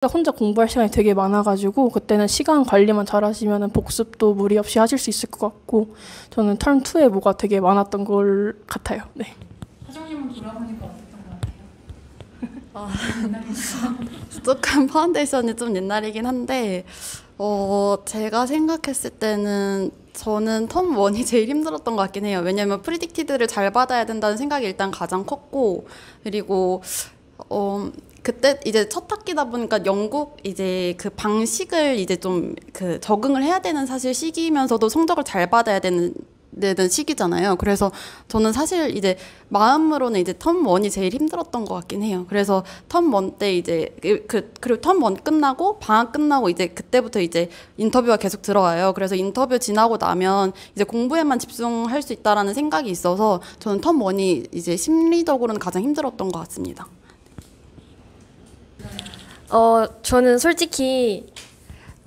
혼자 공부할 시간이 되게 많아가지고 그때는 시간 관리만 잘하시면 복습도 무리 없이 하실 수 있을 것 같고 저는 텀 2에 뭐가 되게 많았던 걸 같아요. 네. 하정님은 돌아보니까 어땠던 것 같아요? 조금 파운데이션이 좀 옛날이긴 한데 제가 생각했을 때는 저는 텀 1이 제일 힘들었던 것 같긴 해요. 왜냐면 프리딕티드를 잘 받아야 된다는 생각이 일단 가장 컸고 그리고 그때 이제 첫 학기다 보니까 영국 이제 그 방식을 이제 좀 그 적응을 해야 되는 사실 시기면서도 성적을 잘 받아야 되는 시기잖아요. 그래서 저는 사실 이제 마음으로는 이제 텀 1이 제일 힘들었던 것 같긴 해요. 그래서 텀 1 때 이제 그리고 텀 1 끝나고 방학 끝나고 이제 그때부터 이제 인터뷰가 계속 들어와요. 그래서 인터뷰 지나고 나면 이제 공부에만 집중할 수 있다라는 생각이 있어서 저는 텀 1이 이제 심리적으로는 가장 힘들었던 것 같습니다. 저는 솔직히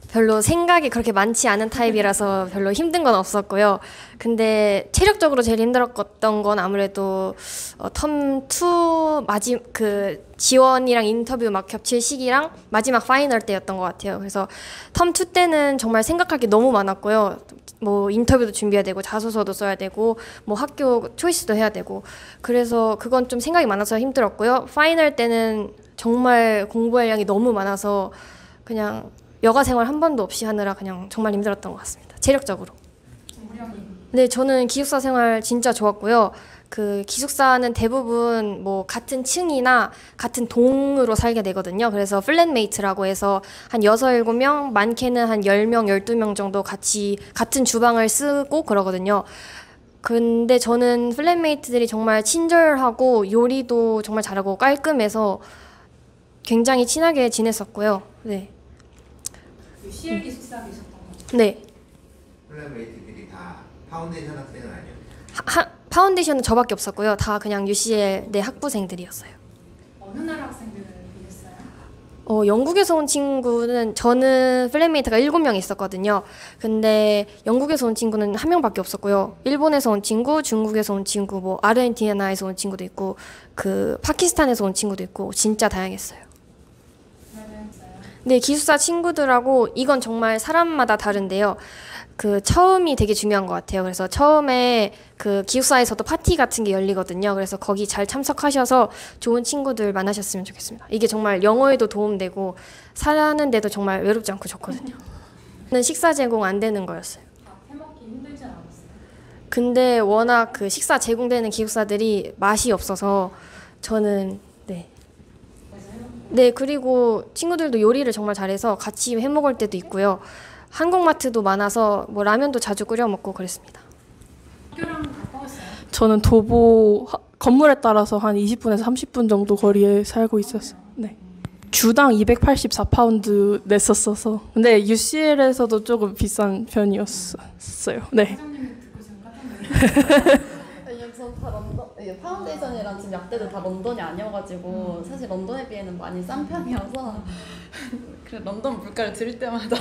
별로 생각이 그렇게 많지 않은 타입이라서 별로 힘든 건 없었고요. 근데 체력적으로 제일 힘들었던 건 아무래도 텀2 그 지원이랑 인터뷰 막 겹칠 시기랑 마지막 파이널 때였던 것 같아요. 그래서 텀2 때는 정말 생각할 게 너무 많았고요. 뭐 인터뷰도 준비해야 되고 자소서도 써야 되고 뭐 학교 초이스도 해야 되고 그래서 그건 좀 생각이 많아서 힘들었고요. 파이널 때는 정말 공부할 양이 너무 많아서 그냥 여가 생활 한 번도 없이 하느라 그냥 정말 힘들었던 것 같습니다. 체력적으로. 네, 저는 기숙사 생활 진짜 좋았고요. 그 기숙사는 대부분 뭐 같은 층이나 같은 동으로 살게 되거든요. 그래서 플랫메이트라고 해서 한 6, 7명, 많게는 한 10명, 12명 정도 같이 같은 주방을 쓰고 그러거든요. 근데 저는 플랫메이트들이 정말 친절하고 요리도 정말 잘하고 깔끔해서 굉장히 친하게 지냈었고요. 네. UCL 기숙사 계셨던 거죠? 네. 플랫메이트들이 다 파운데이션 학생은 아니에요? 파운데이션은 저밖에 없었고요. 다 그냥 UCL 내 학부생들이었어요. 어느 나라 학생들을 보셨어요? 영국에서 온 친구는 저는 플랫메이트가 7명 있었거든요. 근데 영국에서 온 친구는 1명밖에 없었고요. 일본에서 온 친구, 중국에서 온 친구, 뭐 아르헨티나에서 온 친구도 있고 그 파키스탄에서 온 친구도 있고 진짜 다양했어요. 네, 기숙사 친구들하고 이건 정말 사람마다 다른데요. 그 처음이 되게 중요한 것 같아요. 그래서 처음에 그 기숙사에서도 파티 같은 게 열리거든요. 그래서 거기 잘 참석하셔서 좋은 친구들 만나셨으면 좋겠습니다. 이게 정말 영어에도 도움되고 사는데도 정말 외롭지 않고 좋거든요. 저는 식사 제공 안 되는 거였어요. 해먹기 힘들지 않았어요? 근데 워낙 그 식사 제공되는 기숙사들이 맛이 없어서 저는 네, 그리고 친구들도 요리를 정말 잘해서 같이 해 먹을 때도 있고요. 한국마트도 많아서 뭐 라면도 자주 끓여 먹고 그랬습니다. 학교랑 가까웠어요? 저는 도보 건물에 따라서 한 20분에서 30분 정도 거리에 살고 있었어요. 네. 주당 284파운드 냈었어서. 근데 UCL에서도 조금 비싼 편이었어요. 네. 하정님이 듣고 지금 깜짝 놀랐어요. 전 다 런던, 파운데이션이랑 지금 약대도 다 런던이 아니어가지고 사실 런던에 비해는 많이 싼 편이어서 그래 런던 물가를 들을 때마다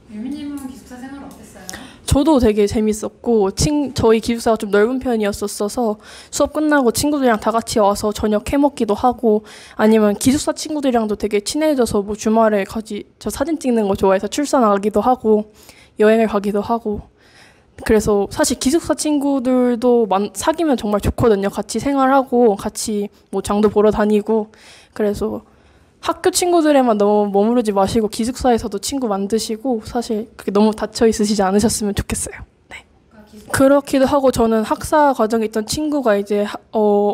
유미님은 기숙사 생활 어땠어요? 저도 되게 재밌었고 저희 기숙사가 좀 넓은 편이었어서 수업 끝나고 친구들이랑 다 같이 와서 저녁 해먹기도 하고 아니면 기숙사 친구들이랑도 되게 친해져서 뭐 주말에 저 사진 찍는 거 좋아해서 출산 가기도 하고 여행을 가기도 하고 그래서 사실 기숙사 친구들도 사귀면 정말 좋거든요. 같이 생활하고 같이 뭐 장도 보러 다니고 그래서 학교 친구들에만 너무 머무르지 마시고 기숙사에서도 친구 만드시고 사실 그렇게 너무 닫혀 있으시지 않으셨으면 좋겠어요. 네. 그렇기도 하고 저는 학사 과정에 있던 친구가 이제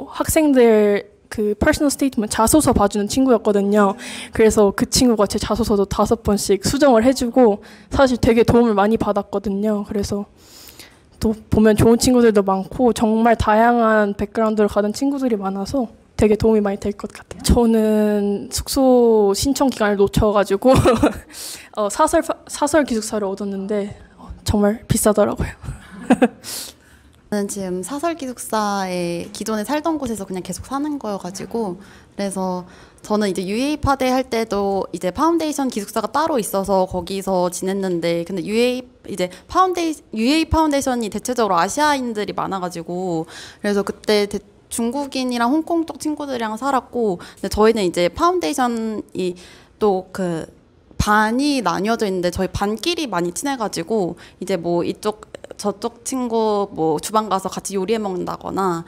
학생들 그 퍼스널 스테이트먼트 자소서 봐주는 친구였거든요. 그래서 그 친구가 제 자소서도 5번씩 수정을 해주고 사실 되게 도움을 많이 받았거든요. 그래서 또 보면 좋은 친구들도 많고 정말 다양한 백그라운드를 가는 친구들이 많아서 되게 도움이 많이 될 것 같아요. 저는 숙소 신청 기간을 놓쳐가지고 사설 기숙사를 얻었는데 정말 비싸더라고요. 저는 지금 사설 기숙사에 기존에 살던 곳에서 그냥 계속 사는 거여가지고 그래서 저는 이제 UA 파대 할 때도 이제 파운데이션 기숙사가 따로 있어서 거기서 지냈는데 근데 UA 파운데이션이 대체적으로 아시아인들이 많아가지고 그래서 그때 중국인이랑 홍콩 쪽 친구들이랑 살았고, 근데 저희는 이제 파운데이션이 또 그 반이 나뉘어져 있는데 저희 반끼리 많이 친해가지고 이제 뭐 이쪽 저쪽 친구 뭐 주방 가서 같이 요리해 먹는다거나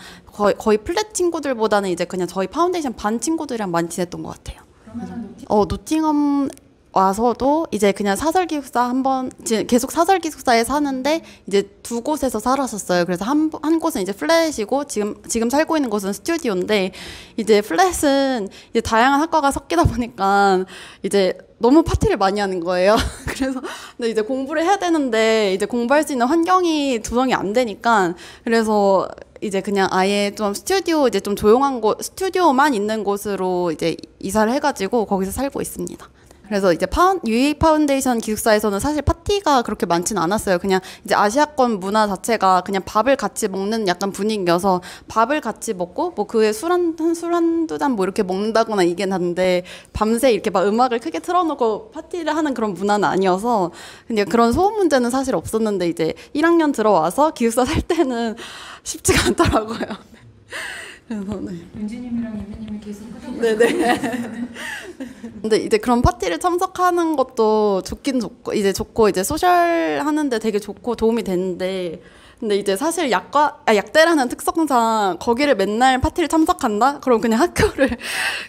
거의 플랫 친구들보다는 이제 그냥 저희 파운데이션 반 친구들이랑 많이 지냈던 것 같아요. 그러면은 노팅엄 와서도 이제 그냥 사설 기숙사 한번 계속 사설 기숙사에 사는데 이제 두 곳에서 살았었어요. 그래서 한 곳은 이제 플랫이고 지금 살고 있는 곳은 스튜디오인데, 이제 플랫은 이제 다양한 학과가 섞이다 보니까 이제 너무 파티를 많이 하는 거예요. 그래서 근데 이제 공부를 해야 되는데 이제 공부할 수 있는 환경이 조성이 안 되니까, 그래서 이제 그냥 아예 좀 스튜디오 이제 좀 조용한 곳, 스튜디오만 있는 곳으로 이제 이사를 해가지고 거기서 살고 있습니다. 그래서 이제 UA 파운데이션 기숙사에서는 사실 파티가 그렇게 많지는 않았어요. 그냥 이제 아시아권 문화 자체가 그냥 밥을 같이 먹는 약간 분위기여서 밥을 같이 먹고 뭐 그에 술 한두 잔 뭐 이렇게 먹는다거나 이게 난데, 밤새 이렇게 막 음악을 크게 틀어놓고 파티를 하는 그런 문화는 아니어서 그냥 그런 소음 문제는 사실 없었는데, 이제 1학년 들어와서 기숙사 살 때는 쉽지가 않더라고요. 그래서 네. 윤지님이랑 유미님이 계속 끄덕거리고 네네. 근데 이제 그런 파티를 참석하는 것도 좋긴 좋고 이제 소셜 하는데 되게 좋고 도움이 되는데, 근데 이제 사실 약대라는 특성상 거기를 맨날 파티를 참석한다? 그럼 그냥 학교를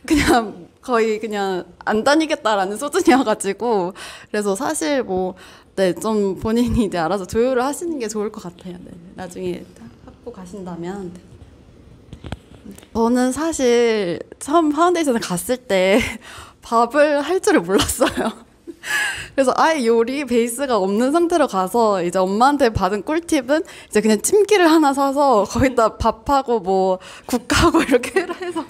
그냥 거의 그냥 안 다니겠다라는 수준이어가지고, 그래서 사실 뭐 네, 좀 본인이 이제 알아서 조율을 하시는 게 좋을 것 같아요. 네. 나중에 학부 가신다면. 네. 저는 사실 처음 파운데이션을 갔을 때 밥을 할 줄을 몰랐어요. 그래서 아예 요리 베이스가 없는 상태로 가서 이제 엄마한테 받은 꿀팁은 이제 그냥 찜기를 하나 사서 거기다 밥하고 뭐 국하고 이렇게 해서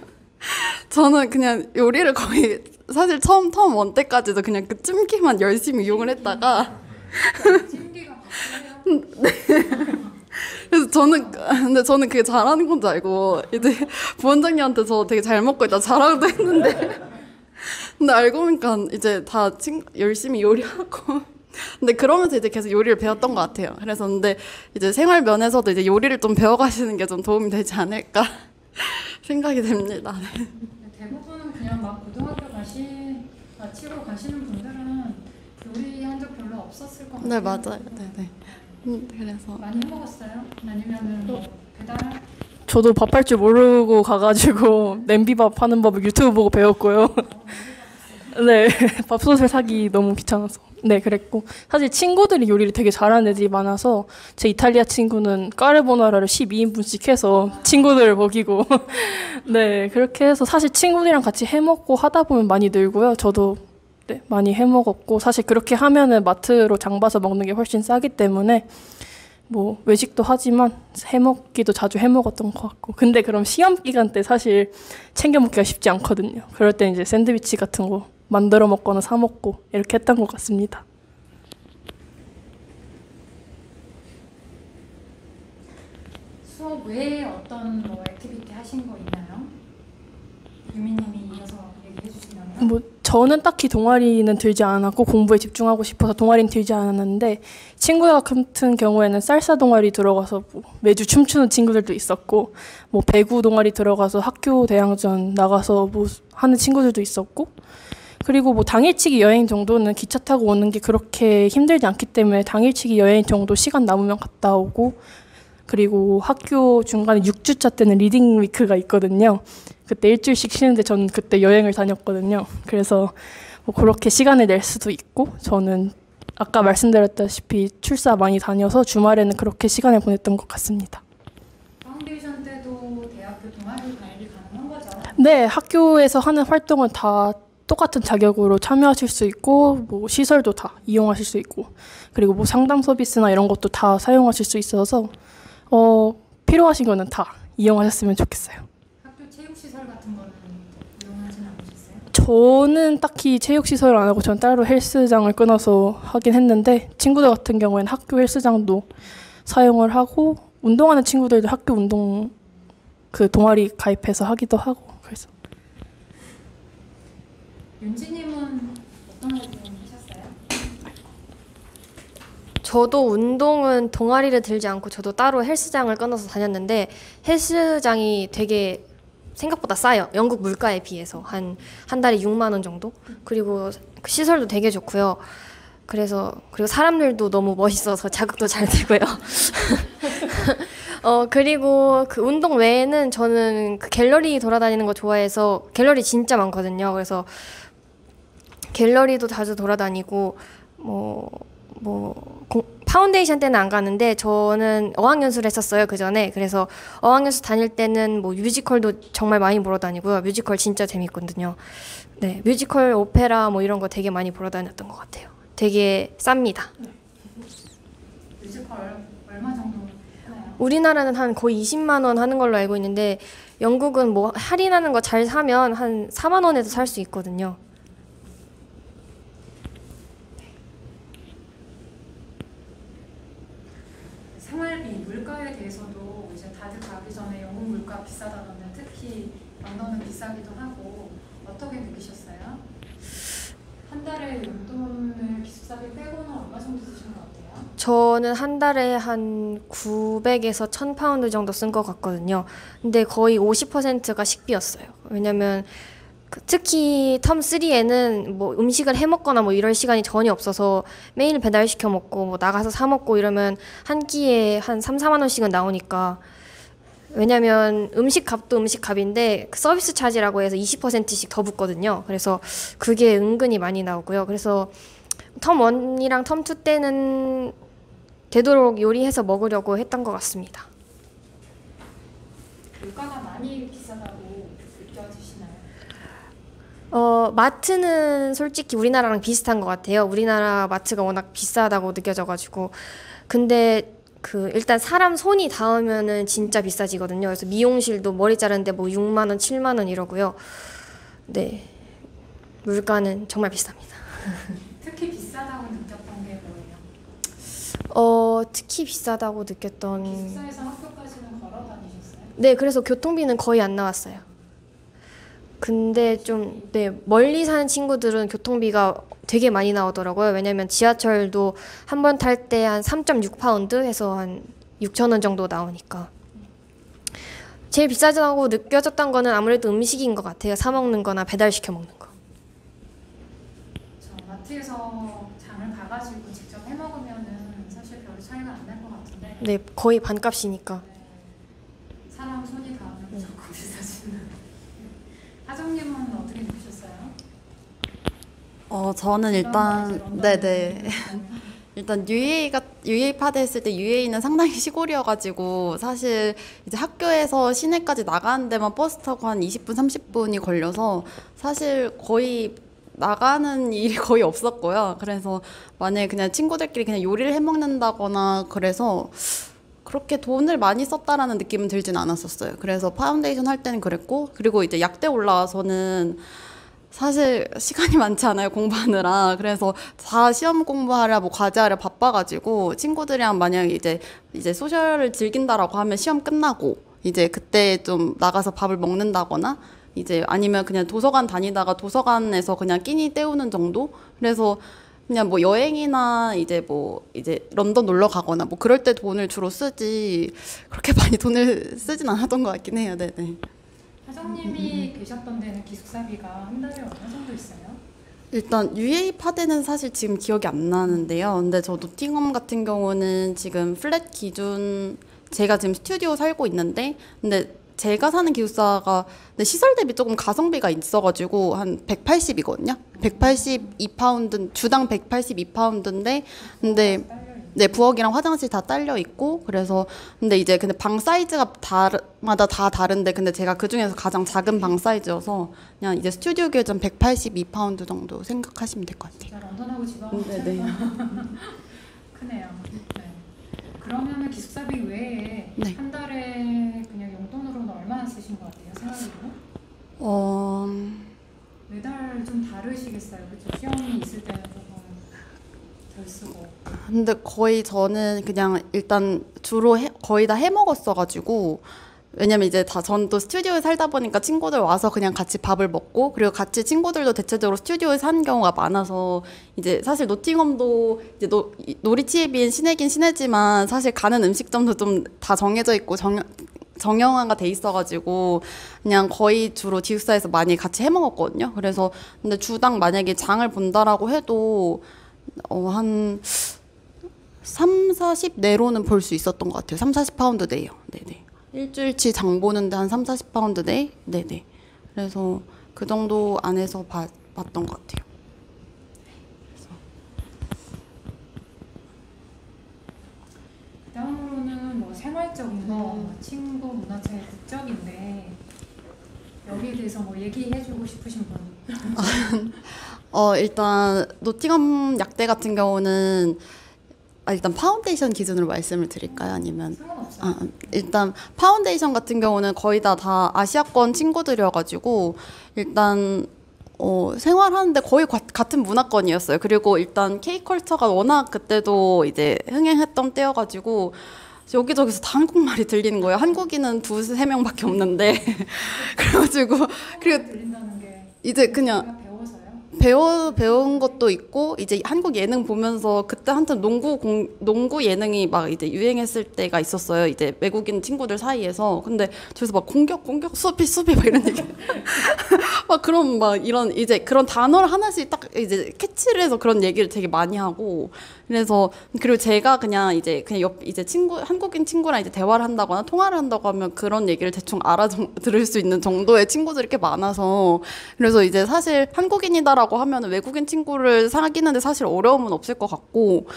저는 그냥 요리를 거의 사실 처음 텀 원 때까지도 그냥 그 찜기만 열심히 이용을 했다가 찜기가 바뀌어요. 그래서 근데 저는 그게 잘하는 건 줄 알고 이제 부원장님한테 저 되게 잘 먹고 있다 자랑도 했는데, 근데 알고 보니까 이제 다 열심히 요리하고 근데 그러면서 이제 계속 요리를 배웠던 것 같아요. 그래서 근데 이제 생활 면에서도 이제 요리를 좀 배워가시는 게 좀 도움이 되지 않을까 생각이 됩니다. 네. 대부분은 그냥 막 고등학교 마치고 가시는 분들은 요리한 적 별로 없었을 것 같아요. 네 맞아요. 네네. 그래서 많이 해 먹었어요? 아니면은 뭐 배달? 저도 밥 할 줄 모르고 가가지고 냄비밥 하는 법을 유튜브 보고 배웠고요. 네, 밥솥을 사기 너무 귀찮아서. 네, 그랬고 사실 친구들이 요리를 되게 잘하는 애들이 많아서 제 이탈리아 친구는 까르보나라를 12인분씩 해서 친구들을 먹이고 네, 그렇게 해서 사실 친구들이랑 같이 해먹고 하다 보면 많이 늘고요. 저도 네, 많이 해먹었고, 사실 그렇게 하면은 마트로 장 봐서 먹는 게 훨씬 싸기 때문에 뭐 외식도 하지만 해먹기도 자주 해먹었던 것 같고, 근데 그럼 시험 기간 때 사실 챙겨 먹기가 쉽지 않거든요. 그럴 때 이제 샌드위치 같은 거 만들어 먹거나 사 먹고 이렇게 했던 것 같습니다. 수업 외에 어떤 뭐 액티비티 하신 거 있나요? 유미님이 이어서 얘기해 주신다면? 뭐 저는 딱히 동아리는 들지 않았고 공부에 집중하고 싶어서 동아리는 들지 않았는데, 친구들 같은 경우에는 살사 동아리 들어가서 뭐 매주 춤추는 친구들도 있었고, 뭐 배구 동아리 들어가서 학교 대항전 나가서 뭐 하는 친구들도 있었고, 그리고 뭐 당일치기 여행 정도는 기차 타고 오는 게 그렇게 힘들지 않기 때문에 당일치기 여행 정도 시간 남으면 갔다 오고, 그리고 학교 중간에 6주차 때는 리딩 위크가 있거든요. 그때 일주일씩 쉬는데 저는 그때 여행을 다녔거든요. 그래서 뭐 그렇게 시간을 낼 수도 있고, 저는 아까 말씀드렸다시피 출사 많이 다녀서 주말에는 그렇게 시간을 보냈던 것 같습니다. 파운데이션 때도 대학교 동아리 가입이 가능한 거죠? 네, 학교에서 하는 활동은 다 똑같은 자격으로 참여하실 수 있고, 뭐 시설도 다 이용하실 수 있고, 그리고 뭐 상담 서비스나 이런 것도 다 사용하실 수 있어서 필요하신 거는 다 이용하셨으면 좋겠어요. 학교 체육시설 같은 거는 이용하지는 않으셨어요? 저는 딱히 체육시설을 안 하고 전 따로 헬스장을 끊어서 하긴 했는데, 친구들 같은 경우에는 학교 헬스장도 사용을 하고, 운동하는 친구들도 학교 운동 그 동아리 가입해서 하기도 하고. 그래서 윤지님은 어떤 활동 하셨어요? 저도 운동은 동아리를 들지 않고 저도 따로 헬스장을 끊어서 다녔는데 헬스장이 되게 생각보다 싸요. 영국 물가에 비해서 한 달에 6만 원 정도. 그리고 그 시설도 되게 좋고요. 그리고 사람들도 너무 멋있어서 자극도 잘 되고요. 그리고 그 운동 외에는 저는 그 갤러리 돌아다니는 거 좋아해서 갤러리 진짜 많거든요. 그래서 갤러리도 자주 돌아다니고 파운데이션 때는 안 가는데 저는 어학연수를 했었어요, 그 전에. 그래서 어학연수 다닐 때는 뭐 뮤지컬도 정말 많이 보러 다니고요. 뮤지컬 진짜 재밌거든요. 네, 뮤지컬, 오페라 뭐 이런 거 되게 많이 보러 다녔던 것 같아요. 되게 쌉니다. 뮤지컬 얼마 정도 하나요? 우리나라는 한 거의 20만 원 하는 걸로 알고 있는데 영국은 뭐 할인하는 거 잘 사면 한 4만 원에도 살 수 있거든요. 생활비, 물가에 대해서도 이제 다들 가기 전에 영국 물가 비싸다던데 특히 런던은 비싸기도 하고 어떻게 느끼셨어요? 한 달에 용돈을 기숙사비 빼고는 얼마 정도 쓰신 것 같아요? 저는 한 달에 한 900에서 1000파운드 정도 쓴 것 같거든요. 근데 거의 50%가 식비였어요. 왜냐면 특히 텀 3에는 뭐 음식을 해 먹거나 뭐 이럴 시간이 전혀 없어서 매일 배달 시켜 먹고 뭐 나가서 사 먹고 이러면 한 끼에 한 3, 4만 원씩은 나오니까. 왜냐면 음식 값도 음식 값인데 그 서비스 차지라고 해서 20%씩 더 붙거든요. 그래서 그게 은근히 많이 나오고요. 그래서 텀 1이랑 텀 2 때는 되도록 요리해서 먹으려고 했던 것 같습니다. 물가가 많이 비싸다고 느껴지시나요? 마트는 솔직히 우리나라랑 비슷한 것 같아요. 우리나라 마트가 워낙 비싸다고 느껴져가지고. 근데 일단 사람 손이 닿으면은 진짜 비싸지거든요. 그래서 미용실도 머리 자르는데 뭐 6만 원, 7만 원 이러고요. 네. 물가는 정말 비쌉니다. 특히 비싸다고 느꼈던 게 뭐예요? 특히 비싸다고 느꼈던. 기숙사에서 학교까지는 걸어 다니셨어요? 네, 그래서 교통비는 거의 안 나왔어요. 근데 멀리 사는 친구들은 교통비가 되게 많이 나오더라고요. 왜냐면 지하철도 한 번 탈 때 한 3.6파운드 해서 한 6천 원 정도 나오니까. 제일 비싸다고 느껴졌던 거는 아무래도 음식인 것 같아요. 사 먹는 거나 배달시켜 먹는 거. 마트에서 장을 가가지고 직접 해 먹으면은 사실 별 차이가 안 날 것 같은데. 네, 거의 반값이니까. 사람 손이 닿으면 조금 비싸지는. 하정님은 어떻게 느끼셨어요? 저는 일단 네네. 일단 UA 파드 했을 때 UA는 상당히 시골이어가지고 사실 이제 학교에서 시내까지 나가는 데만 버스 타고 한 20분 30분이 걸려서 사실 거의 나가는 일이 거의 없었고요. 그래서 만약에 그냥 친구들끼리 그냥 요리를 해 먹는다거나 그래서 그렇게 돈을 많이 썼다라는 느낌은 들진 않았었어요. 그래서 파운데이션 할 때는 그랬고, 그리고 이제 약대 올라와서는 사실 시간이 많지 않아요, 공부하느라. 그래서 다 시험 공부하랴 뭐 과제하랴 바빠가지고 친구들이랑 만약에 이제 소셜을 즐긴다라고 하면 시험 끝나고 이제 그때 좀 나가서 밥을 먹는다거나 이제 아니면 그냥 도서관 다니다가 도서관에서 그냥 끼니 때우는 정도. 그래서 그냥 뭐 여행이나 이제 런던 놀러 가거나 뭐 그럴 때 돈을 주로 쓰지 그렇게 많이 돈을 쓰진 않았던 것 같긴 해요. 네네. 하정님이 계셨던 데는 기숙사비가 한 달에 얼마 정도 있어요? 일단 UA 파데는 사실 지금 기억이 안 나는데요. 근데 저 노팅엄 같은 경우는 지금 플랫 기준 제가 지금 스튜디오 살고 있는데 근데 제가 사는 기숙사가 근데 시설 대비 조금 가성비가 있어가지고 한 180이거든요. 182파운드 주당 182파운드인데 근데 네, 부엌이랑 화장실 다 딸려 있고 그래서 근데 방 사이즈가 마다 다 다른데 근데 제가 그 중에서 가장 작은 방 사이즈여서 그냥 이제 스튜디오 기준 182파운드 정도 생각하시면 될 것 같아요. 진짜 런던하고 지방하고 네네. 크네요. 네. 그러면은 기숙사비 외에 네. 한 달에 그냥 용돈으로는 얼마나 쓰신 것 같아요? 생활비로? 매달 좀 다르시겠어요, 그렇죠? 시험이 있을 때는 조금 덜 쓰고. 근데 거의 저는 그냥 일단 주로 거의 다 해 먹었어가지고 왜냐면 이제 전 또 스튜디오에 살다 보니까 친구들 와서 그냥 같이 밥을 먹고, 그리고 같이 친구들도 대체적으로 스튜디오에 사는 경우가 많아서, 이제 사실 노팅엄도 이제 놀이치에 비해 시내긴 시내지만 사실 가는 음식점도 좀 다 정해져 있고 정형화가 돼 있어가지고 그냥 거의 주로 기숙사에서 많이 같이 해 먹었거든요. 그래서 근데 주당 만약에 장을 본다라고 해도 한 3, 40 내로는 볼 수 있었던 것 같아요. 3, 40파운드 내요. 네네. 일주일치 장 보는데 한 3, 40파운드 내? 네네. 그래서 그 정도 안에서 봤던 것 같아요. 다음으로는 뭐 생활적인 거, 친구, 문화차의 국적인데 여기에 대해서 뭐 얘기해주고 싶으신 분? 일단 노팅엄 약대 같은 경우는 일단 파운데이션 기준으로 말씀을 드릴까요? 아니면 상관없어요. 일단 파운데이션 같은 경우는 거의 다 아시아권 친구들이어가지고 일단 생활하는데 거의 같은 문화권이었어요. 그리고 일단 K컬처가 워낙 그때도 이제 흥행했던 때여가지고 여기저기서 다 한국말이 들리는 거예요. 한국인은 2~3명밖에 없는데 그래가지고 그리고 들린다는 게 이제 그냥 제가 배워서요? 배운 것도 있고, 이제 한국 예능 보면서 그때 한참 농구 예능이 막 이제 유행했을 때가 있었어요. 이제 외국인 친구들 사이에서. 근데 저기서 막 공격, 수비 막 이런 얘기. 막 그런 막 이런 이제 그런 단어를 하나씩 딱 이제 캐치를 해서 그런 얘기를 되게 많이 하고. 그래서 그리고 제가 그냥 이제 한국인 친구랑 이제 대화를 한다거나 통화를 한다고 하면 그런 얘기를 대충 알아들을 수 있는 정도의 친구들이 꽤 많아서, 그래서 이제 사실 한국인이다라고 하면 외국인 친구를 사귀는데 사실 어려움은 없을 것 같고,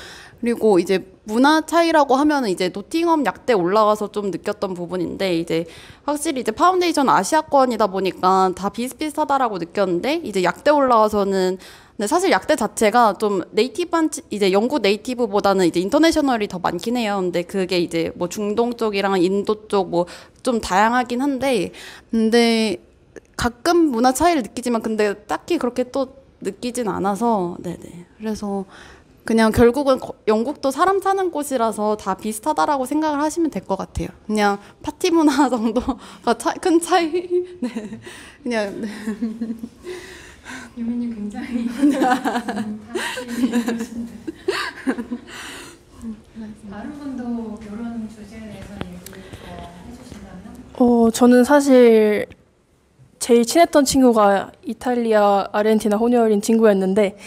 그리고 이제 문화 차이라고 하면은 이제 노팅엄 약대 올라가서 좀 느꼈던 부분인데, 이제 확실히 이제 파운데이션 아시아권이다 보니까 다 비슷비슷하다라고 느꼈는데, 이제 약대 올라와서는 근데 사실 약대 자체가 좀 네이티브한 이제 영국 네이티브보다는 이제 인터내셔널이 더 많긴 해요. 근데 그게 이제 뭐 중동 쪽이랑 인도 쪽 뭐 좀 다양하긴 한데, 근데 가끔 문화 차이를 느끼지만 근데 딱히 그렇게 또 느끼진 않아서, 네네. 그래서 그냥 결국은 영국도 사람 사는 곳이라서 다 비슷하다라고 생각을 하시면 될 것 같아요. 그냥 파티 문화 정도가 큰 차이. 네. 그냥. 네. 유민님 굉장히 다른 분도 이런 주제에 대해서 얘기 해주신다면? 저는 사실 제일 친했던 친구가 이탈리아, 아르헨티나 혼혈인 친구였는데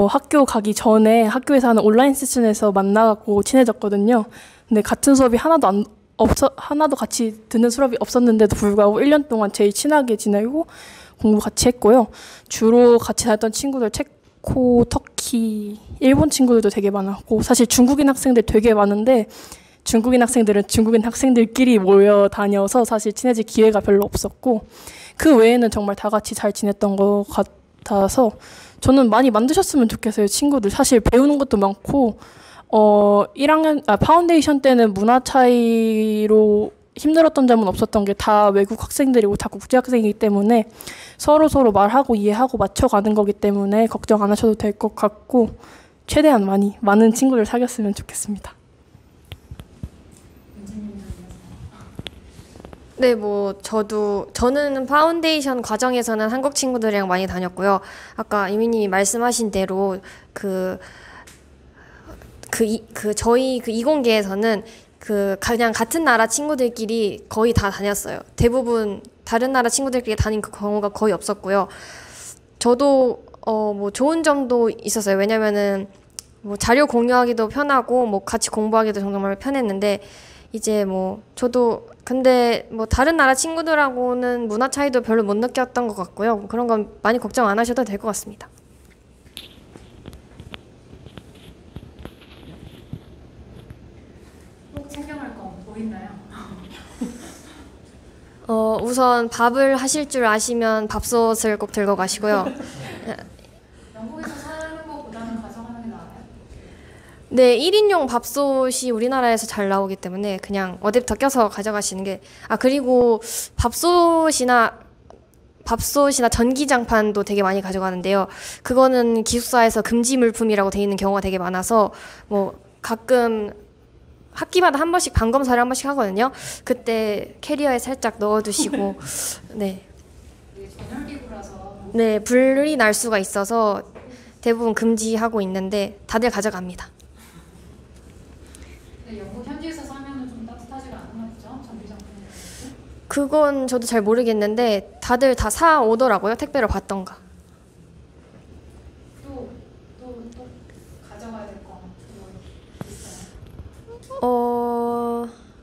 학교 가기 전에 학교에서 하는 온라인 세션에서 만나고 친해졌거든요. 근데 같은 수업이 하나도 같이 듣는 수업이 없었는데도 불구하고 1년 동안 제일 친하게 지내고 공부 같이 했고요. 주로 같이 다녔던 친구들 체코, 터키, 일본 친구들도 되게 많았고, 사실 중국인 학생들 되게 많은데 중국인 학생들은 중국인 학생들끼리 모여 다녀서 사실 친해질 기회가 별로 없었고, 그 외에는 정말 다 같이 잘 지냈던 것 같아서 저는 많이 만드셨으면 좋겠어요. 친구들 사실 배우는 것도 많고, 파운데이션 때는 문화 차이로 힘들었던 점은 없었던 게 다 외국 학생들이고 다 국제 학생이기 때문에 서로 말하고 이해하고 맞춰가는 거기 때문에 걱정 안 하셔도 될 것 같고, 최대한 많은 친구들 사귀었으면 좋겠습니다. 네, 뭐 저는 파운데이션 과정에서는 한국 친구들이랑 많이 다녔고요. 아까 이민님이 말씀하신 대로 저희 이공계에서는 그냥 같은 나라 친구들끼리 거의 다 다녔어요. 대부분 다른 나라 친구들끼리 다닌 그 경우가 거의 없었고요. 저도 뭐 좋은 점도 있었어요. 왜냐면은 뭐 자료 공유하기도 편하고 뭐 같이 공부하기도 정말 편했는데, 이제 뭐 저도 근데 뭐 다른 나라 친구들하고는 문화 차이도 별로 못 느꼈던 것 같고요. 그런 건 많이 걱정 안 하셔도 될 것 같습니다. 꼭 챙겨갈 거 뭐 있나요? 우선 밥을 하실 줄 아시면 밥솥을 꼭 들고 가시고요. 영국에서 사는 것보다는 가져가는 게 나아요? 네, 1인용 밥솥이 우리나라에서 잘 나오기 때문에 그냥 어디부터 껴서 가져가시는 게, 그리고 밥솥이나 전기장판도 되게 많이 가져가는데요. 그거는 기숙사에서 금지 물품이라고 돼 있는 경우가 되게 많아서 뭐 가끔 학기마다 한 번씩 반 검사를 한 번씩 하거든요. 그때 캐리어에 살짝 넣어두시고 네. 이게 전열기구라서 네, 불이 날 수가 있어서 대부분 금지하고 있는데 다들 가져갑니다. 근데 영국 현지에서 사면은 좀 따뜻하지가 않나 보죠? 전기장판이라고. 그건 저도 잘 모르겠는데 다들 다 사 오더라고요. 택배를 받던가. 또 가져가야 될 거 있어요?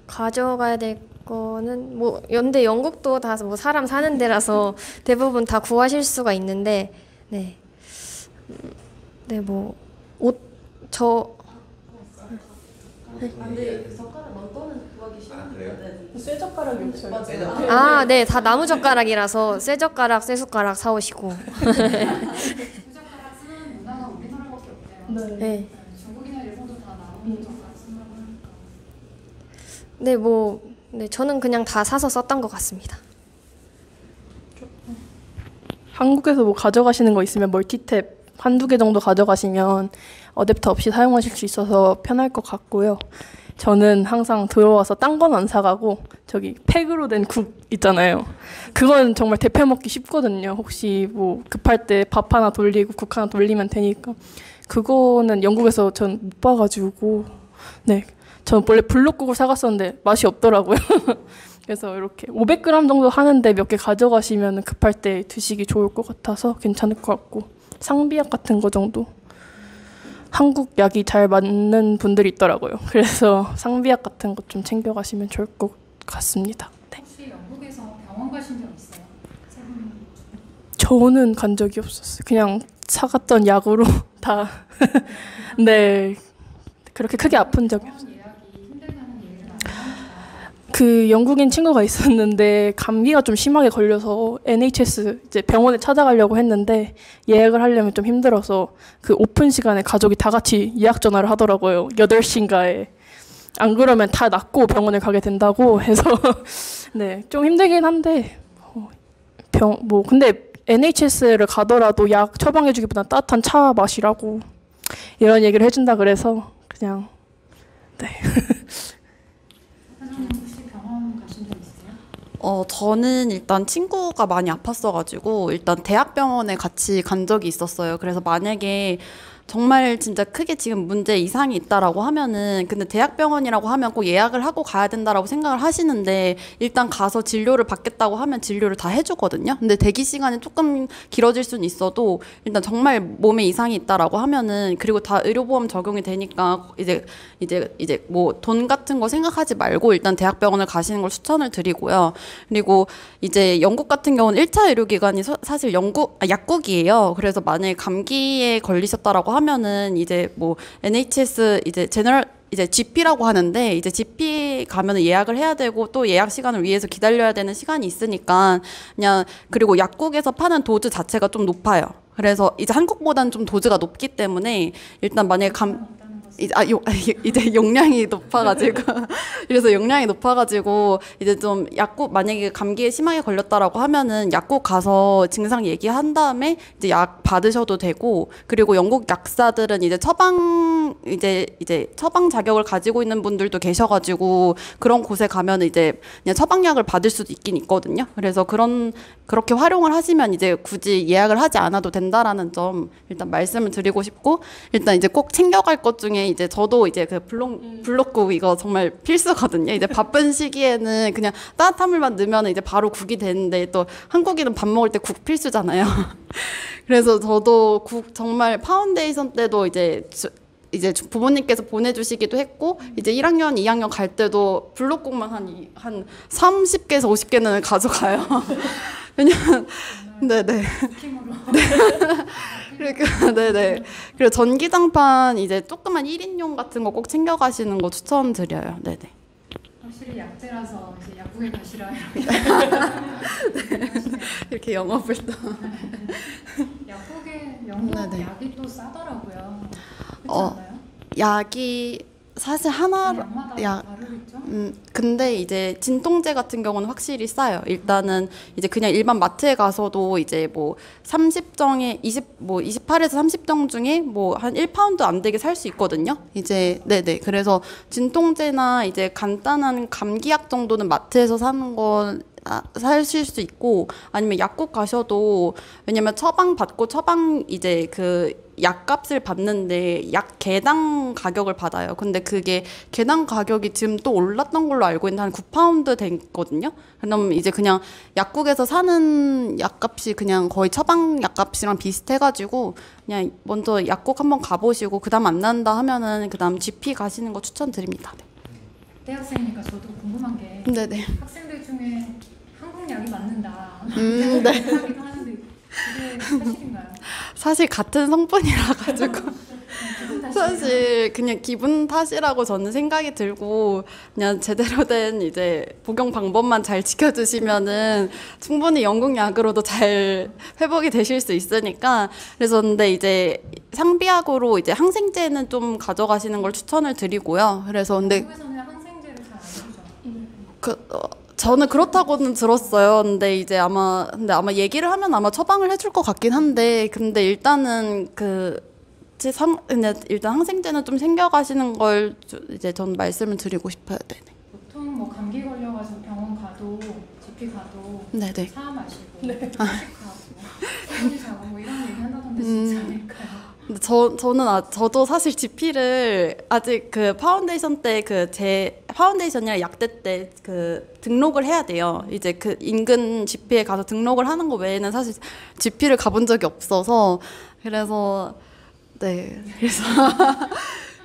가져가야 될 거는 뭐 근데 영국도 다 뭐 사람 사는 데라서 대부분 다 구하실 수가 있는데 네. 네, 뭐 옷저 근데 그 젓가락 넣고는 구하기 아, 그래요? 쇠젓가락이 없어요. 쇠젓가락. 아, 네, 다 나무 젓가락이라서 쇠 젓가락, 쇠 숟가락 사오시고. 숟가락 쓰는 문화가 우리나라밖에 없대요. 네. 중국이나 일본도 다 나무 젓가락 쓴다고 하니까. 네, 뭐, 네, 저는 그냥 다 사서 썼던 것 같습니다. 한국에서 뭐 가져가시는 거 있으면 멀티탭 한두 개 정도 가져가시면 어댑터 없이 사용하실 수 있어서 편할 것 같고요. 저는 항상 들어와서 딴 건 안 사가고 저기 팩으로 된 국 있잖아요. 그건 정말 데펴 먹기 쉽거든요. 혹시 뭐 급할 때 밥 하나 돌리고 국 하나 돌리면 되니까. 그거는 영국에서 전 못 봐가지고 네, 저는 원래 블록국을 사갔었는데 맛이 없더라고요. 그래서 이렇게 500g 정도 하는데 몇 개 가져가시면 급할 때 드시기 좋을 것 같아서 괜찮을 것 같고, 상비약 같은 거 정도 한국 약이 잘 맞는 분들이 있더라고요. 그래서 상비약 같은 거 좀 챙겨가시면 좋을 것 같습니다. 네. 혹시 영국에서 병원 가신 적 있어요? 세 분. 저는 간 적이 없었어요. 그냥 사갔던 약으로 다 네, 그렇게 크게 아픈 적이 없어요. 병원 예약이 힘들다는 얘기를 많이 하니까. 그 영국인 친구가 있었는데 감기가 좀 심하게 걸려서 NHS 이제 병원에 찾아가려고 했는데 예약을 하려면 좀 힘들어서 그 오픈 시간에 가족이 다 같이 예약 전화를 하더라고요. 8시인가에. 안 그러면 다 낫고 병원에 가게 된다고 해서 네, 좀 힘들긴 한데 근데 NHS를 가더라도 약 처방해주기보다 따뜻한 차 마시라고 이런 얘기를 해준다 그래서 그냥 네. 사장님 혹시 병원 가신 적 있어요? 저는 일단 친구가 많이 아팠어가지고 일단 대학병원에 같이 간 적이 있었어요. 그래서 만약에 정말 진짜 크게 지금 문제 이상이 있다라고 하면은, 근데 대학병원이라고 하면 꼭 예약을 하고 가야 된다라고 생각을 하시는데 일단 가서 진료를 받겠다고 하면 진료를 다 해주거든요. 근데 대기 시간이 조금 길어질 수는 있어도 일단 정말 몸에 이상이 있다라고 하면은, 그리고 다 의료보험 적용이 되니까 이제 뭐 돈 같은 거 생각하지 말고 일단 대학병원을 가시는 걸 추천을 드리고요. 그리고 이제 영국 같은 경우는 1차 의료기관이 사실 약국이에요. 그래서 만약에 감기에 걸리셨다라고 하면은 이제 뭐 NHS 이제 GP라고 하는데, 이제 GP 가면은 예약을 해야 되고 또 예약 시간을 위해서 기다려야 되는 시간이 있으니까 그냥, 그리고 약국에서 파는 도즈 자체가 좀 높아요. 그래서 이제 한국보다는 좀 도즈가 높기 때문에 일단 만약에 이제 용량이 높아가지고 그래서 용량이 높아가지고 이제 좀 약국, 만약에 감기에 심하게 걸렸다라고 하면은 약국 가서 증상 얘기한 다음에 이제 약 받으셔도 되고, 그리고 영국 약사들은 이제 처방 자격을 가지고 있는 분들도 계셔가지고 그런 곳에 가면 이제 그냥 처방약을 받을 수도 있긴 있거든요. 그래서 그렇게 활용을 하시면 이제 굳이 예약을 하지 않아도 된다라는 점 일단 말씀을 드리고 싶고, 일단 이제 꼭 챙겨갈 것 중에 이제 저도 이제 그 블록국 이거 정말 필수거든요. 이제 바쁜 시기에는 그냥 따뜻한 물만 넣으면 이제 바로 국이 되는데, 또 한국인은 밥 먹을 때 국 필수잖아요. 그래서 저도 국 정말 파운데이션 때도 이제 부모님께서 보내주시기도 했고, 이제 1학년, 2학년 갈 때도 블록국만 한 30개에서 50개는 가져가요. 왜냐면 네네. 네네. 그리고 전기장판 이제 조그만 1인용 같은 거 꼭 챙겨가시는 거 추천드려요. 네네. 확실히 약제라서 이제 약국에 가시라 이렇게. 이렇게 영업을 또. 약국에 영국 네네. 약이 또 싸더라고요. 그렇지 어, 않아요? 약이 사실 하나 약마다 약 다르겠죠? 근데 이제 진통제 같은 경우는 확실히 싸요. 일단은 이제 그냥 일반 마트에 가서도 이제 뭐 30정에 28에서 30정 중에 뭐 한 1파운드 안 되게 살 수 있거든요. 이제 네네. 그래서 진통제나 이제 간단한 감기약 정도는 마트에서 사는 건 사실 수 있고, 아니면 약국 가셔도, 왜냐면 처방 받고 처방 이제 그 약값을 받는데 약 개당 가격을 받아요. 근데 그게 개당 가격이 지금 또 올랐던 걸로 알고 있는데 한 9파운드 됐거든요. 그럼 이제 그냥 약국에서 사는 약값이 그냥 거의 처방 약값이랑 비슷해가지고 그냥 먼저 약국 한번 가보시고 그다음 안 난다 하면은 그다음 GP 가시는 거 추천드립니다. 대학생이니까 저도 궁금한 게 네네. 학생들 중에 한국 약이 맞는다 네. 생각하기도 하는데 그게 사실인가요? 사실 같은 성분이라 가지고 기분 탓이에요? 사실 그냥 기분 탓이라고 저는 생각이 들고, 그냥 제대로 된 이제 복용 방법만 잘 지켜주시면은 충분히 영국약으로도 잘 회복이 되실 수 있으니까. 그래서 근데 이제 상비약으로 이제 항생제는 좀 가져가시는 걸 추천을 드리고요. 그래서 근데 한국에서는 항생제를 잘 안 주죠. 저는 그렇다고는 들었어요. 근데 이제 아마 얘기를 하면 아마 처방을 해줄 것 같긴 한데, 근데 일단은 그냥 일단 항생제는 좀 챙겨가시는 걸 이제 전 말씀을 드리고 싶어요. 네네. 보통 뭐 감기 걸려가지고 병원 가도 GP 가도 네네. 차 마시고 휴식 가고 편히 자고 뭐 이런 얘기 한다던데 진짜 아닐까요? 근데 저도 사실 GP를 아직 그 파운데이션 때 제 파운데이션이랑 약대 때 그 등록을 해야 돼요. 이제 그 인근 GP에 가서 등록을 하는 거 외에는 사실 GP를 가본 적이 없어서, 그래서 네,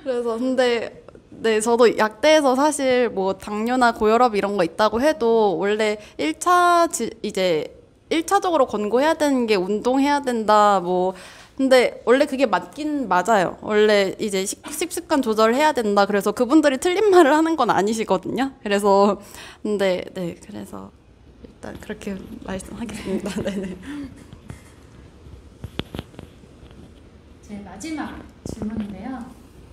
그래서 근데 네, 저도 약대에서 사실 뭐 당뇨나 고혈압 이런 거 있다고 해도 원래 이제 1차적으로 권고해야 되는 게 운동해야 된다 뭐, 근데 원래 그게 맞긴 맞아요. 원래 이제 식습관 조절해야 된다. 그래서 그분들이 틀린 말을 하는 건 아니시거든요. 그래서 근데 네, 그래서 일단 그렇게 말씀하겠습니다. 네네. 제 마지막 질문인데요.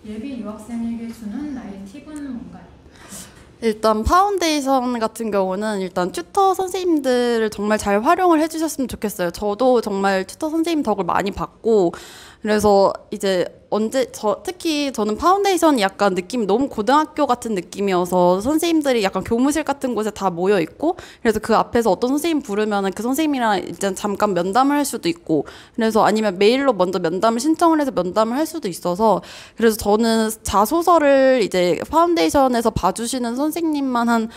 예비 유학생에게 주는 나의 팁은 뭔가요? 일단 파운데이션 같은 경우는 일단 튜터 선생님들을 정말 잘 활용을 해주셨으면 좋겠어요. 저도 정말 튜터 선생님 덕을 많이 받고, 그래서 이제 특히 저는 파운데이션이 약간 느낌이 너무 고등학교 같은 느낌이어서 선생님들이 약간 교무실 같은 곳에 다 모여 있고, 그래서 그 앞에서 어떤 선생님 부르면은 그 선생님이랑 일단 잠깐 면담을 할 수도 있고, 그래서 아니면 메일로 먼저 면담을 신청을 해서 면담을 할 수도 있어서, 그래서 저는 자소서를 이제 파운데이션에서 봐주시는 선생님만 한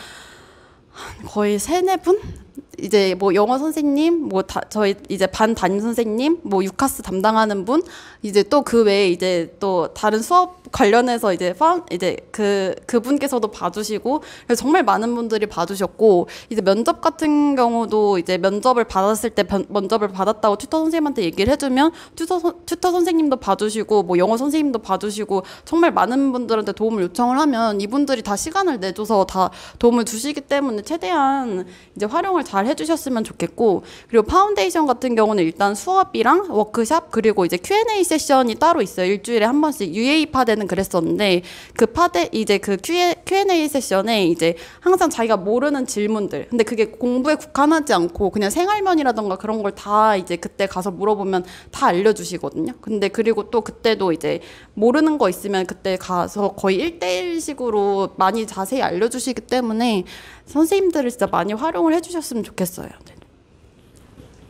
거의 3-4분? 이제 뭐 영어 선생님, 저희 이제 반 담임 선생님, 뭐 유카스 담당하는 분, 이제 또 그 외에 이제 또 다른 수업 관련해서 이제 그분께서도 봐주시고, 그래서 정말 많은 분들이 봐주셨고, 이제 면접 같은 경우도 이제 면접을 받았을 때 면접을 받았다고 튜터 선생님한테 얘기를 해주면 튜터 선생님도 봐주시고, 뭐 영어 선생님도 봐주시고, 정말 많은 분들한테 도움을 요청을 하면 이분들이 다 시간을 내줘서 다 도움을 주시기 때문에 최대한 이제 활용을 잘 해주셨으면 좋겠고, 그리고 파운데이션 같은 경우는 일단 수업이랑 워크샵 그리고 이제 Q&A 세션이 따로 있어요. 일주일에 한 번씩 UA 파데는 그랬었는데, 그 Q&A 세션에 이제 항상 자기가 모르는 질문들, 근데 그게 공부에 국한하지 않고 그냥 생활면이라던가 그런 걸 다 이제 그때 가서 물어보면 다 알려주시거든요. 근데 그리고 또 그때도 이제 모르는 거 있으면 그때 가서 거의 1대1식으로 많이 자세히 알려주시기 때문에 선생님들을 진짜 많이 활용을 해주셨으면 좋겠어요.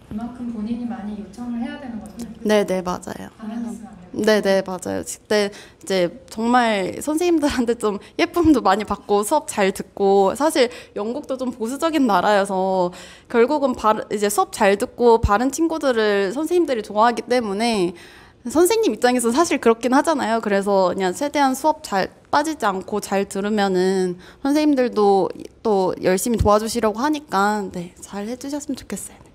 그만큼 본인이 많이 요청을 해야 되는 거잖아요. 네네, 맞아요. 가만히 있으면 안 되고. 네네, 맞아요. 그때 이제 정말 선생님들한테 좀 예쁨도 많이 받고 수업 잘 듣고, 사실 영국도 좀 보수적인 나라여서 결국은 이제 수업 잘 듣고 바른 친구들을 선생님들이 좋아하기 때문에 선생님 입장에서 사실 그렇긴 하잖아요. 그래서 그냥 최대한 수업 잘 빠지지 않고 잘 들으면은 선생님들도 또 열심히 도와주시려고 하니까 네, 잘 해주셨으면 좋겠어요.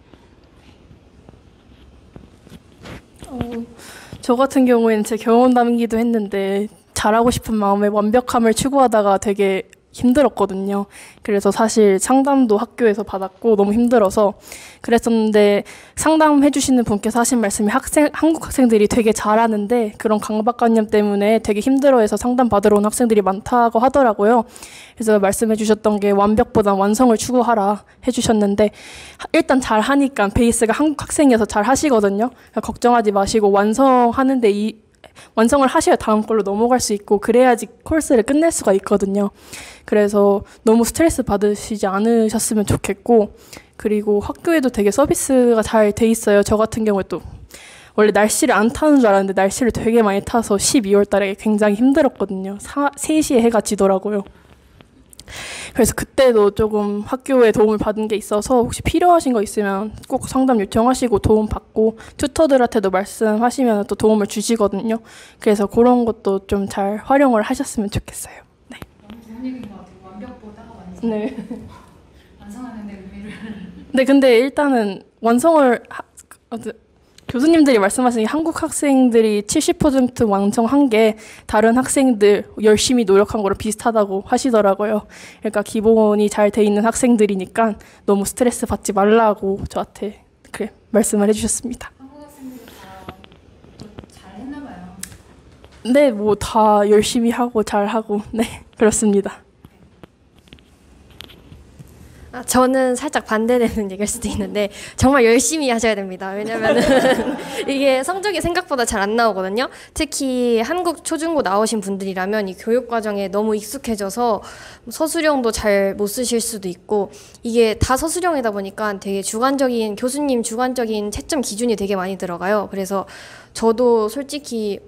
저 같은 경우에는 제 경험담이기도 했는데, 잘하고 싶은 마음에 완벽함을 추구하다가 되게 힘들었거든요. 그래서 사실 상담도 학교에서 받았고 너무 힘들어서 그랬었는데 상담해 주시는 분께서 하신 말씀이 한국 학생들이 되게 잘하는데 그런 강박관념 때문에 되게 힘들어해서 상담 받으러 온 학생들이 많다고 하더라고요. 그래서 말씀해 주셨던 게 완벽보다 완성을 추구하라 해주셨는데 일단 잘하니까 베이스가 한국 학생이어서 잘 하시거든요. 그러니까 걱정하지 마시고 완성을 하셔야 다음 걸로 넘어갈 수 있고 그래야지 코र्스를 끝낼 수가 있거든요. 그래서 너무 스트레스 받으시지 않으셨으면 좋겠고 그리고 학교에도 되게 서비스가 잘 돼 있어요. 저 같은 경우에 또 원래 날씨를 안 타는 줄 알았는데 날씨를 되게 많이 타서 12월 달에 굉장히 힘들었거든요. 3시에 해가 지더라고요. 그래서 그때도 조금 학교에 도움을 받은 게 있어서 혹시 필요하신 거 있으면 꼭 상담 요청하시고 도움 받고 튜터들한테도 말씀하시면 또 도움을 주시거든요. 그래서 그런 것도 좀 잘 활용을 하셨으면 좋겠어요. 네. 너무 좋은 얘기인 것 같아요. 완벽보다 완성. 네. 완성하는 데 의미를. 네, 근데 일단은 교수님들이 말씀하신 한국 학생들이 70% 완성한 게 다른 학생들 열심히 노력한 거랑 비슷하다고 하시더라고요. 그러니까 기본이 잘 돼 있는 학생들이니까 너무 스트레스 받지 말라고 저한테 그래 말씀을 해주셨습니다. 한국 학생들이 다 잘했나 봐요. 네, 뭐 다 열심히 하고 잘하고 네 그렇습니다. 저는 살짝 반대되는 얘기일 수도 있는데 정말 열심히 하셔야 됩니다. 왜냐면은 이게 성적이 생각보다 잘 안 나오거든요. 특히 한국 초중고 나오신 분들이라면 이 교육 과정에 너무 익숙해져서 서술형도 잘 못 쓰실 수도 있고 이게 다 서술형이다 보니까 되게 교수님 주관적인 채점 기준이 되게 많이 들어가요. 그래서 저도 솔직히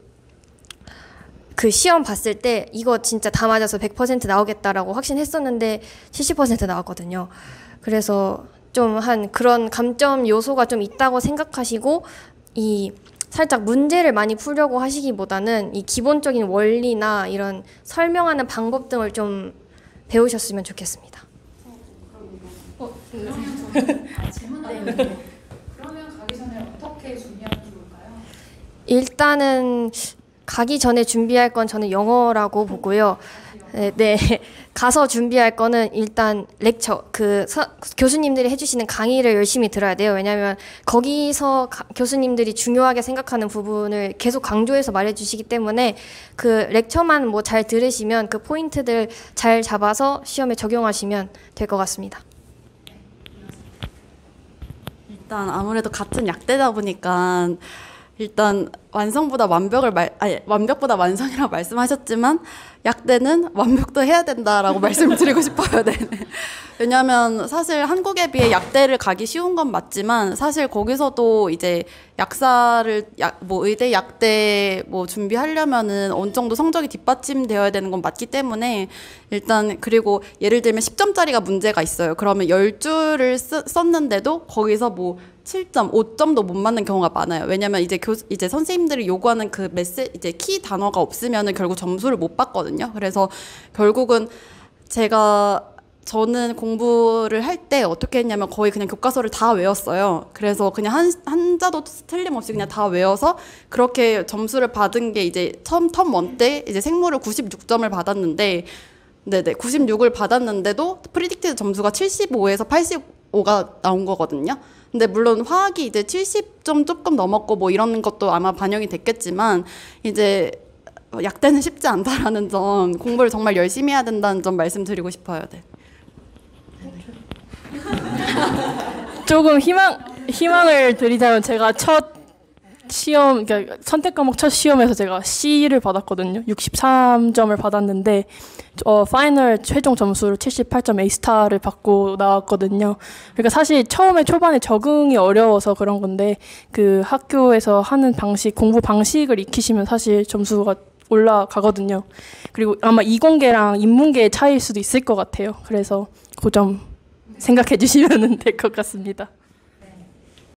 그 시험 봤을 때 이거 진짜 다 맞아서 100% 나오겠다라고 확신했었는데 70% 나왔거든요. 그래서 좀 그런 감점 요소가 좀 있다고 생각하시고 살짝 문제를 많이 풀려고 하시기보다는 이 기본적인 원리나 이런 설명하는 방법 등을 좀 배우셨으면 좋겠습니다. 질문 드리는데 그러면 가기 전에 어떻게 준비하면 좋을까요? 일단은 가기 전에 준비할 건 저는 영어라고 보고요. 네. 가서 준비할 거는 일단 렉처, 교수님들이 해주시는 강의를 열심히 들어야 돼요. 왜냐하면 거기서 교수님들이 중요하게 생각하는 부분을 계속 강조해서 말해주시기 때문에 그 렉처만 뭐 잘 들으시면 그 포인트들 잘 잡아서 시험에 적용하시면 될 것 같습니다. 일단 아무래도 같은 약대다 보니까 일단 완벽보다 완성이라고 말씀하셨지만 약대는 완벽도 해야 된다라고 말씀을 드리고 싶어요. 네. 왜냐하면 사실 한국에 비해 약대를 가기 쉬운 건 맞지만 사실 거기서도 이제 의대 약대 준비하려면은 어느 정도 성적이 뒷받침되어야 되는 건 맞기 때문에 일단 그리고 예를 들면 10점짜리가 문제가 있어요. 그러면 10줄을 썼는데도 거기서 7점, 5점도 못 맞는 경우가 많아요. 왜냐면 이제 선생님들이 요구하는 그 이제 키 단어가 없으면은 결국 점수를 못 받거든요. 그래서 결국은 저는 공부를 할 때 어떻게 했냐면 거의 그냥 교과서를 다 외웠어요. 그래서 그냥 한자도 틀림없이 그냥 다 외워서 그렇게 점수를 받은 게 이제 텀 1 때 이제 생물을 96점을 받았는데, 네네, 96을 받았는데도 프리딕티드 점수가 75에서 85가 나온 거거든요. 근데 물론 화학이 이제 70점 조금 넘었고 이런 것도 아마 반영이 됐겠지만 이제 약대는 쉽지 않다라는 점, 공부를 정말 열심히 해야 된다는 점 말씀드리고 싶어요. 네. 조금 희망을 드리자면 제가 그러니까 선택 과목 첫 시험에서 제가 C를 받았거든요. 63점을 받았는데 파이널 최종 점수로 78점 A스타를 받고 나왔거든요. 그러니까 사실 초반에 적응이 어려워서 그런 건데 그 학교에서 하는 공부 방식을 익히시면 사실 점수가 올라가거든요. 그리고 아마 이공계랑 인문계의 차이일 수도 있을 것 같아요. 그래서 그 점 생각해 주시면 될 것 같습니다.